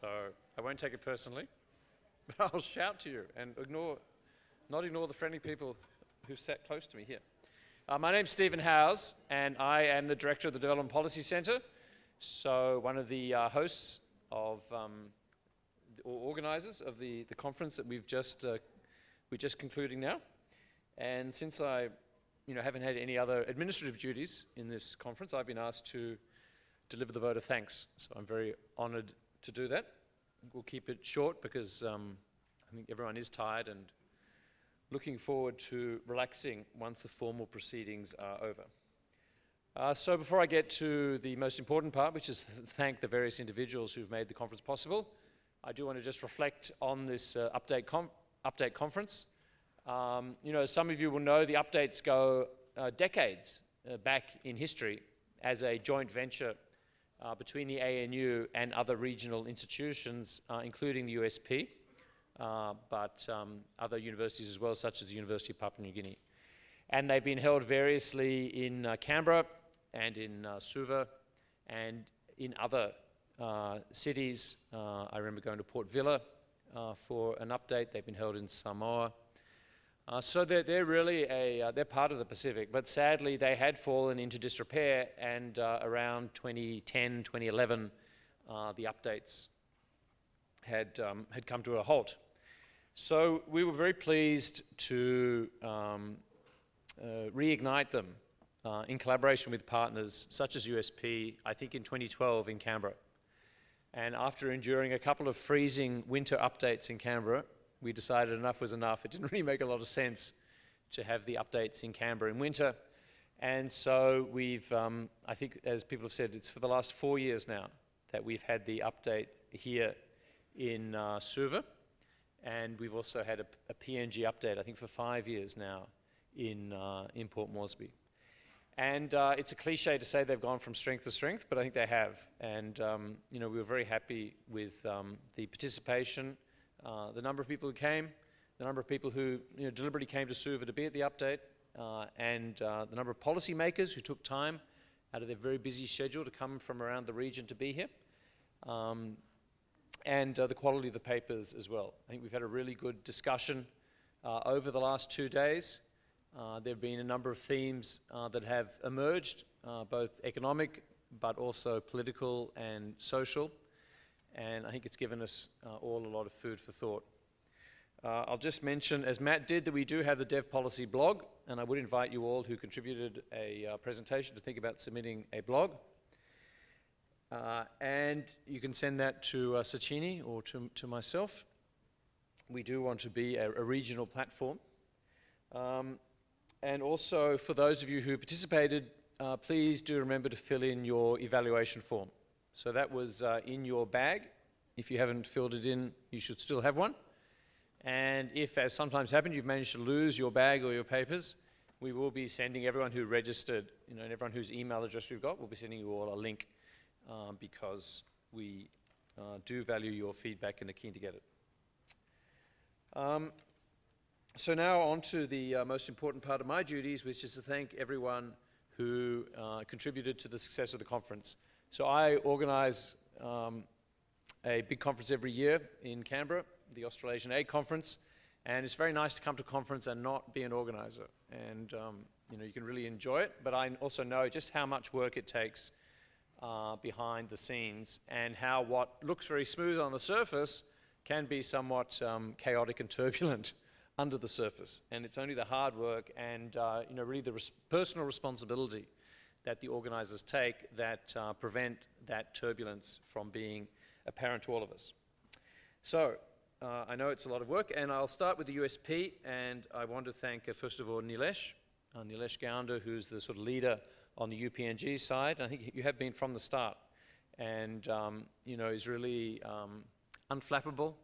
So I won't take it personally, but I'll shout to you and not ignore the friendly people who've sat close to me here. My name's Stephen Howes, and I am the Director of the Development Policy Centre, so one of the hosts of, or organisers of the conference that we're just concluding now. And since I haven't had any other administrative duties in this conference, I've been asked to deliver the vote of thanks. So I'm very honoured to do that. We'll keep it short because I think everyone is tired and looking forward to relaxing once the formal proceedings are over. So before I get to the most important part, which is to thank the various individuals who've made the conference possible, I do want to just reflect on this update conference. As some of you will know, the updates go decades back in history as a joint venture between the ANU and other regional institutions, including the USP, but other universities as well, such as the University of Papua New Guinea. And they've been held variously in Canberra and in Suva and in other cities. I remember going to Port Vila for an update. They've been held in Samoa. So they're really they're part of the Pacific, but sadly they had fallen into disrepair, and around 2010, 2011, the updates had come to a halt. So we were very pleased to reignite them in collaboration with partners such as USP, I think in 2012 in Canberra. And after enduring a couple of freezing winter updates in Canberra, we decided enough was enough. It didn't really make a lot of sense to have the updates in Canberra in winter. And so we've, I think as people have said, it's for the last 4 years now that we've had the update here in Suva. And we've also had a PNG update, I think for 5 years now in Port Moresby. And it's a cliche to say they've gone from strength to strength, but I think they have. And we were very happy with the participation, the number of people who came, the number of people who deliberately came to Suva to be at the update, and the number of policymakers who took time out of their very busy schedule to come from around the region to be here, and the quality of the papers as well. I think we've had a really good discussion over the last 2 days. There have been a number of themes that have emerged, both economic but also political and social. And I think it's given us all a lot of food for thought. I'll just mention, as Matt did, that we do have the Dev Policy blog, and I would invite you all who contributed a presentation to think about submitting a blog. And you can send that to Sachini or to myself. We do want to be a regional platform. And also, for those of you who participated, please do remember to fill in your evaluation form. So that was in your bag. If you haven't filled it in, you should still have one. And if, as sometimes happens, you've managed to lose your bag or your papers, we will be sending everyone who registered, and everyone whose email address we've got, we'll be sending you all a link because we do value your feedback and are keen to get it. So now on to the most important part of my duties, which is to thank everyone who contributed to the success of the conference. So I organise a big conference every year in Canberra, the Australasian Aid Conference, and it's very nice to come to a conference and not be an organiser. And you can really enjoy it, but I also know just how much work it takes behind the scenes, and how what looks very smooth on the surface can be somewhat chaotic and turbulent under the surface. And it's only the hard work and really the personal responsibility that the organisers take that prevent that turbulence from being apparent to all of us. So I know it's a lot of work, and I'll start with the USP, and I want to thank first of all Nilesh Gounder, who's the sort of leader on the UPNG side, and I think you have been from the start, and is really unflappable,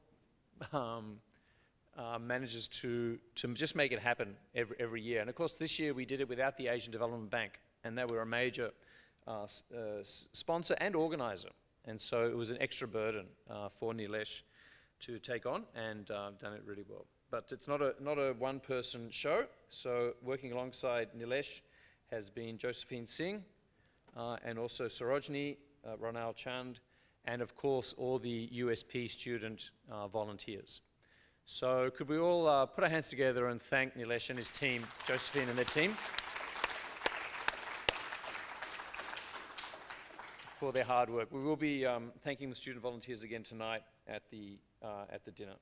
manages to just make it happen every year. And of course this year we did it without the Asian Development Bank, and they were a major sponsor and organizer. And so it was an extra burden for Nilesh to take on, and done it really well. But it's not a one-person show. So working alongside Nilesh has been Josephine Singh, and also Sarojini, Ronal Chand, and of course all the USP student volunteers. So could we all put our hands together and thank Nilesh and his team, Josephine and their team, for their hard work. We will be thanking the student volunteers again tonight at the dinner.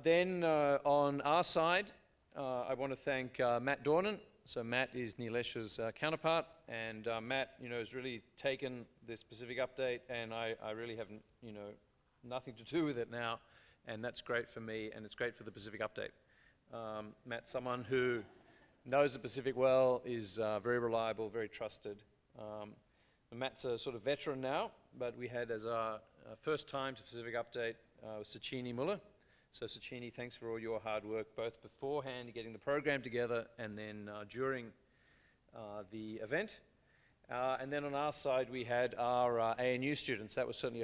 Then on our side, I want to thank Matt Dornan. So Matt is Nilesh's counterpart, and Matt, has really taken this Pacific update, and I really have, nothing to do with it now, and that's great for me, and it's great for the Pacific update. Matt's someone who knows the Pacific well, is very reliable, very trusted. Matt's a sort of veteran now, but we had as our first time to Pacific update Sachini Muller. So Sachini, thanks for all your hard work, both beforehand, getting the program together, and then during the event. And then on our side, we had our ANU students. That was certainly a